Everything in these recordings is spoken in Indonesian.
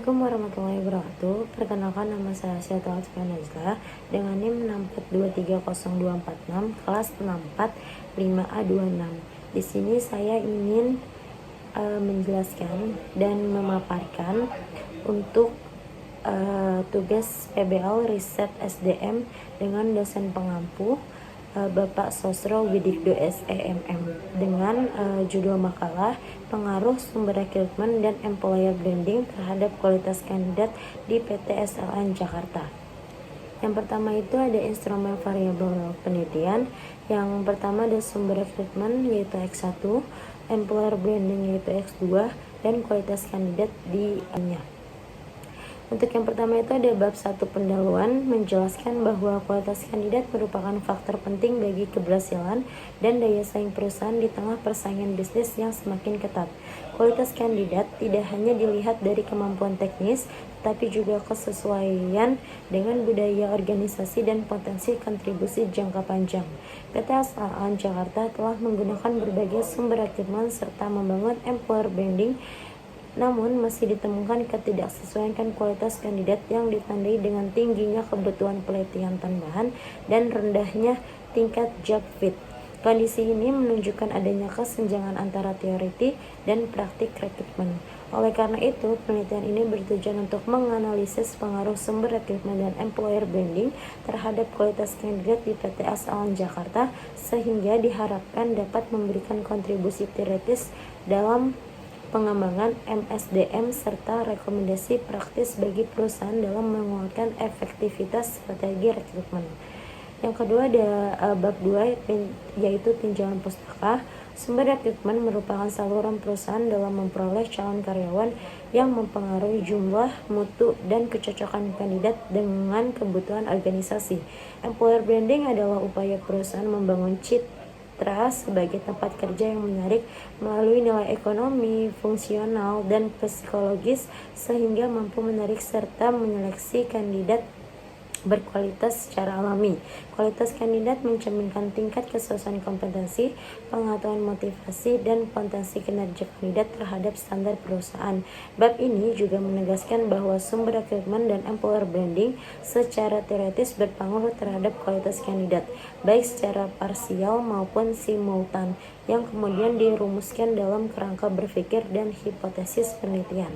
Assalamualaikum warahmatullahi wabarakatuh. Perkenalkan, nama saya Syahta Nazla dengan NIM 642302446 kelas 64 5A26. Di sini saya ingin menjelaskan dan memaparkan untuk tugas PBL Riset SDM dengan dosen pengampu Bapak Sosro Widikdo SEMM dengan judul makalah pengaruh sumber rekrutmen dan employer branding terhadap kualitas kandidat di PT SLN Jakarta. Yang pertama itu ada instrumen variabel penelitian. Yang pertama ada sumber rekrutmen yaitu X1, employer branding yaitu X2, dan kualitas kandidat di nya. Untuk yang pertama itu ada bab 1 pendahuluan, menjelaskan bahwa kualitas kandidat merupakan faktor penting bagi keberhasilan dan daya saing perusahaan di tengah persaingan bisnis yang semakin ketat. Kualitas kandidat tidak hanya dilihat dari kemampuan teknis, tetapi juga kesesuaian dengan budaya organisasi dan potensi kontribusi jangka panjang. PT SLN Jakarta telah menggunakan berbagai sumber rekrutmen serta membangun employer branding, namun masih ditemukan ketidaksesuaian kualitas kandidat yang ditandai dengan tingginya kebutuhan pelatihan tambahan dan rendahnya tingkat job fit. Kondisi ini menunjukkan adanya kesenjangan antara teori dan praktik rekrutmen. Oleh karena itu, penelitian ini bertujuan untuk menganalisis pengaruh sumber rekrutmen dan employer branding terhadap kualitas kandidat di PT SLN Jakarta, sehingga diharapkan dapat memberikan kontribusi teoritis dalam pengembangan MSDM serta rekomendasi praktis bagi perusahaan dalam menguatkan efektivitas strategi rekrutmen. Yang kedua ada bab 2 yaitu tinjauan pustaka. Sumber rekrutmen merupakan saluran perusahaan dalam memperoleh calon karyawan yang mempengaruhi jumlah, mutu, dan kecocokan kandidat dengan kebutuhan organisasi. Employer branding adalah upaya perusahaan membangun citra sebagai tempat kerja yang menarik melalui nilai ekonomi, fungsional, dan psikologis sehingga mampu menarik serta menyeleksi kandidat berkualitas secara alami. Kualitas kandidat mencerminkan tingkat kesesuaian kompetensi, pengetahuan motivasi, dan potensi kinerja kandidat terhadap standar perusahaan. Bab ini juga menegaskan bahwa sumber rekrutmen dan employer branding secara teoritis berpengaruh terhadap kualitas kandidat, baik secara parsial maupun simultan, yang kemudian dirumuskan dalam kerangka berpikir dan hipotesis penelitian.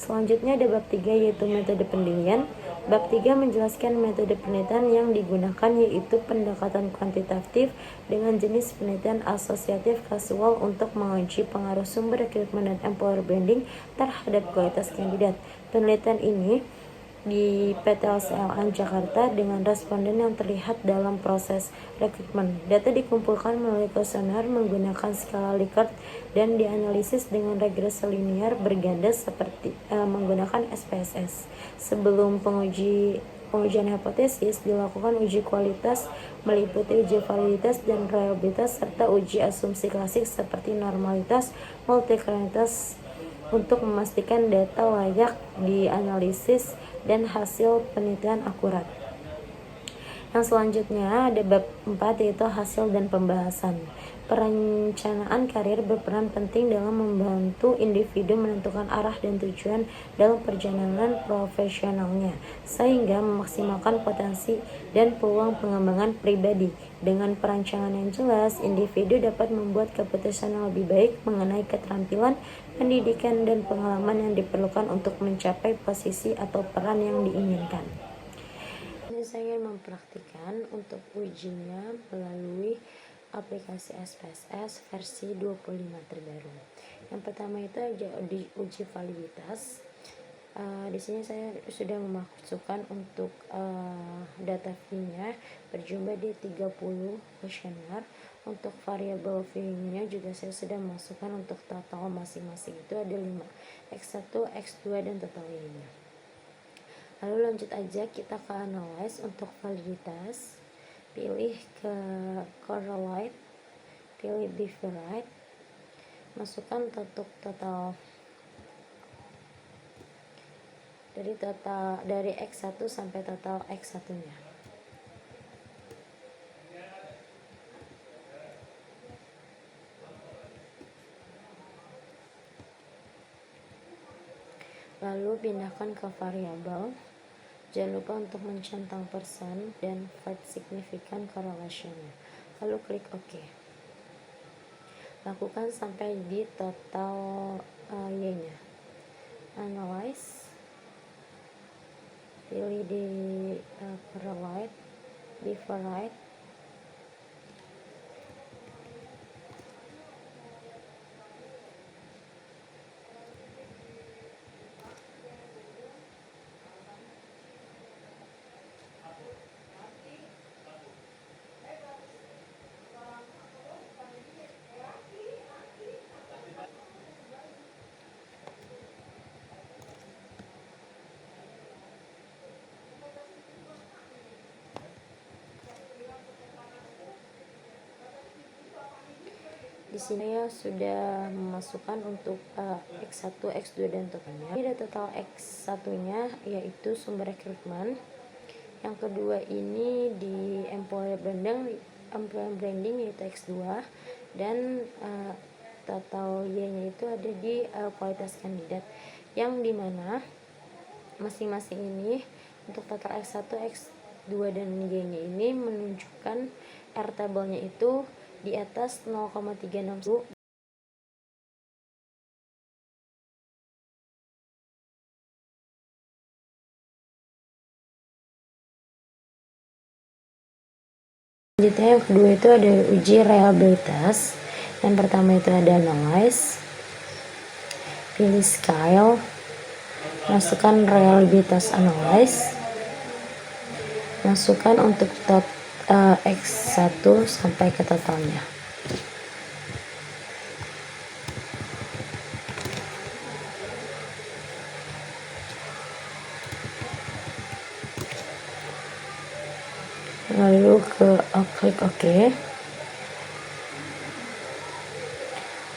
Selanjutnya ada bab 3 yaitu metode penilaian. Bab 3 menjelaskan metode penelitian yang digunakan yaitu pendekatan kuantitatif dengan jenis penelitian asosiatif kasual untuk menguji pengaruh sumber rekrutmen dan employer branding terhadap kualitas kandidat. Penelitian ini di PT SLN Jakarta dengan responden yang terlihat dalam proses rekrutmen. Data dikumpulkan melalui kuesioner menggunakan skala Likert dan dianalisis dengan regresi linear berganda seperti menggunakan SPSS. Sebelum pengujian hipotesis dilakukan uji kualitas meliputi uji validitas dan reliabilitas serta uji asumsi klasik seperti normalitas, multiklienitas untuk memastikan data layak dianalisis dan hasil penelitian akurat. Yang selanjutnya ada bab 4 yaitu hasil dan pembahasan. Perencanaan karir berperan penting dalam membantu individu menentukan arah dan tujuan dalam perjalanan profesionalnya, sehingga memaksimalkan potensi dan peluang pengembangan pribadi. Dengan perencanaan yang jelas, individu dapat membuat keputusan yang lebih baik mengenai keterampilan, pendidikan, dan pengalaman yang diperlukan untuk mencapai posisi atau peran yang diinginkan. Ini saya ingin mempraktikkan untuk ujinya melalui aplikasi SPSS versi 25 terbaru. Yang pertama itu di uji validitas. Di sini saya sudah memasukkan untuk data V-nya berjumlah di 30 kuesioner. Untuk variabel V-nya juga saya sudah memasukkan untuk total masing-masing itu ada 5, X1, X2, dan total Y-nya. Lalu lanjut aja kita ke analyze. Untuk validitas pilih ke correlate, pilih bivariate, masukkan total dari X1 sampai total X1 nya. Lalu pindahkan ke variabel. Jangan lupa untuk mencentang persen dan find significant correlation. Lalu klik OK. Lakukan sampai di total Y-nya. Analyze. Pilih di correlate, differentiate. Di sini ya sudah memasukkan untuk X1, X2 dan totalnya. Ini ada total X1-nya yaitu sumber rekrutmen. Yang kedua ini di employer branding yaitu X2 dan total Y-nya itu ada di kualitas kandidat, yang dimana masing-masing ini untuk total X1, X2 dan Y-nya ini menunjukkan R tabelnya itu di atas 0,360. Selanjutnya yang kedua itu ada uji reliabilitas. Yang pertama itu ada analyze, pilih scale, masukkan reliabilitas analyze, masukkan untuk X1 sampai ke totalnya. Lalu klik OK.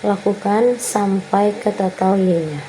Lakukan sampai ke total Y-nya.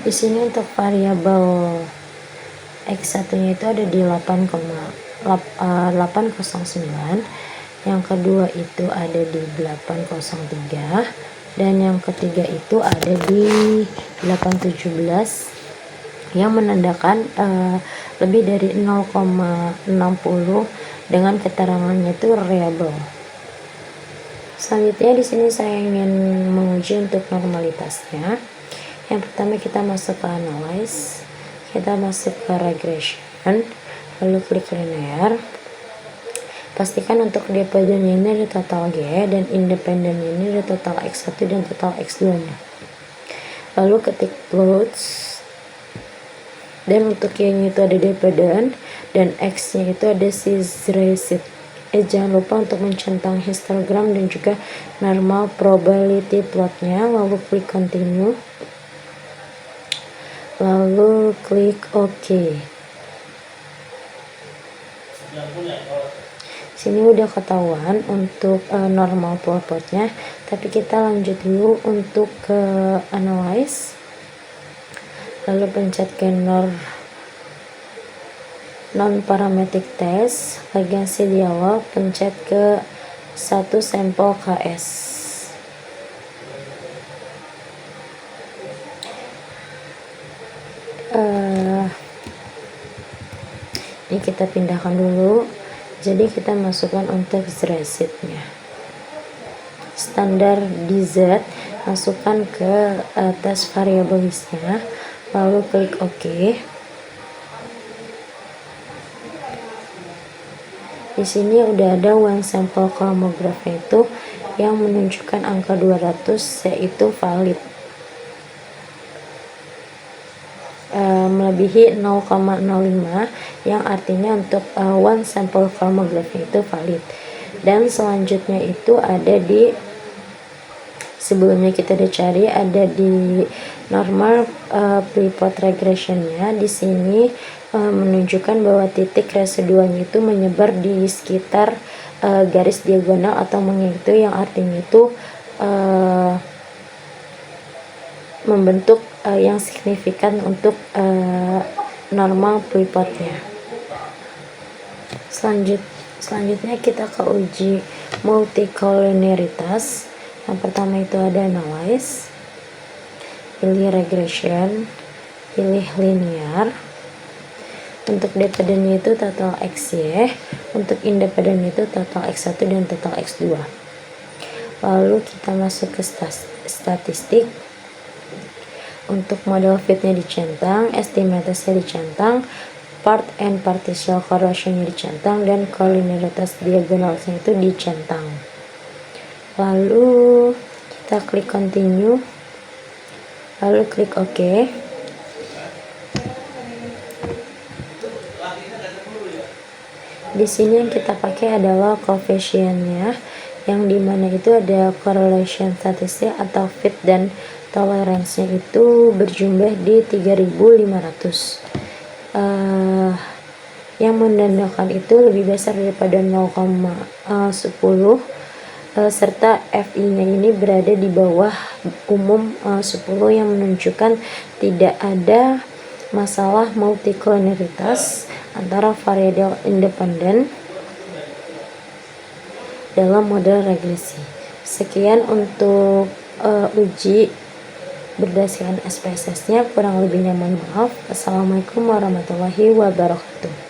Di sini untuk variabel X1-nya itu ada di 809, yang kedua itu ada di 803, dan yang ketiga itu ada di 817 yang menandakan lebih dari 0,60 dengan keterangannya itu variabel. Selanjutnya di sini saya ingin menguji untuk normalitasnya. Yang pertama kita masuk ke analyze, kita masuk ke regression, lalu klik linear. Pastikan untuk dependent ini ada total G dan independent ini ada total X1 dan total X2 nya. Lalu ketik plots, dan untuk Y-nya itu ada dependent dan X-nya itu ada series. Jangan lupa untuk mencentang histogram dan juga normal probability plotnya. Lalu klik continue, lalu klik OK. Sini udah ketahuan untuk normal plotnya, tapi kita lanjut dulu untuk ke analyze. Lalu pencet ke non-parametric test, legacy dialog, pencet ke 1 sampel KS. Ini kita pindahkan dulu, jadi kita masukkan untuk receipt-nya standar DZ, masukkan ke atas variabel listnya, lalu klik OK. Di sini udah ada one sample chromograph itu yang menunjukkan angka 200 yaitu valid. Melebihi 0,05 yang artinya untuk one sample chromograph itu valid. Dan selanjutnya itu ada di sebelumnya kita udah cari, ada di normal pre-plot regressionnya. Di sini menunjukkan bahwa titik residualnya itu menyebar di sekitar garis diagonal atau mengikuti, yang artinya itu membentuk yang signifikan untuk normal pre-plotnya. Selanjutnya kita ke uji multicollinearitas. Yang pertama itu ada analyze, pilih regression, pilih linear. Untuk dependent itu total XY, untuk independent itu total X1 dan total X2. Lalu kita masuk ke statistik. Untuk model fitnya dicentang, estimatesnya dicentang, part and partial correlation-nya dicentang, dan collinearitas diagonalnya itu dicentang. Lalu kita klik continue, lalu klik OK. Di sini yang kita pakai adalah koefisiennya, yang dimana itu ada correlation statistik atau fit dan toleransinya itu berjumlah di 3500. Yang menandakan itu lebih besar daripada 0,10, serta FI-nya ini berada di bawah umum 10, yang menunjukkan tidak ada masalah multicollinearitas antara variabel independen dalam model regresi. Sekian untuk uji berdasarkan SPSS-nya, kurang lebihnya mohon maaf. Assalamualaikum warahmatullahi wabarakatuh.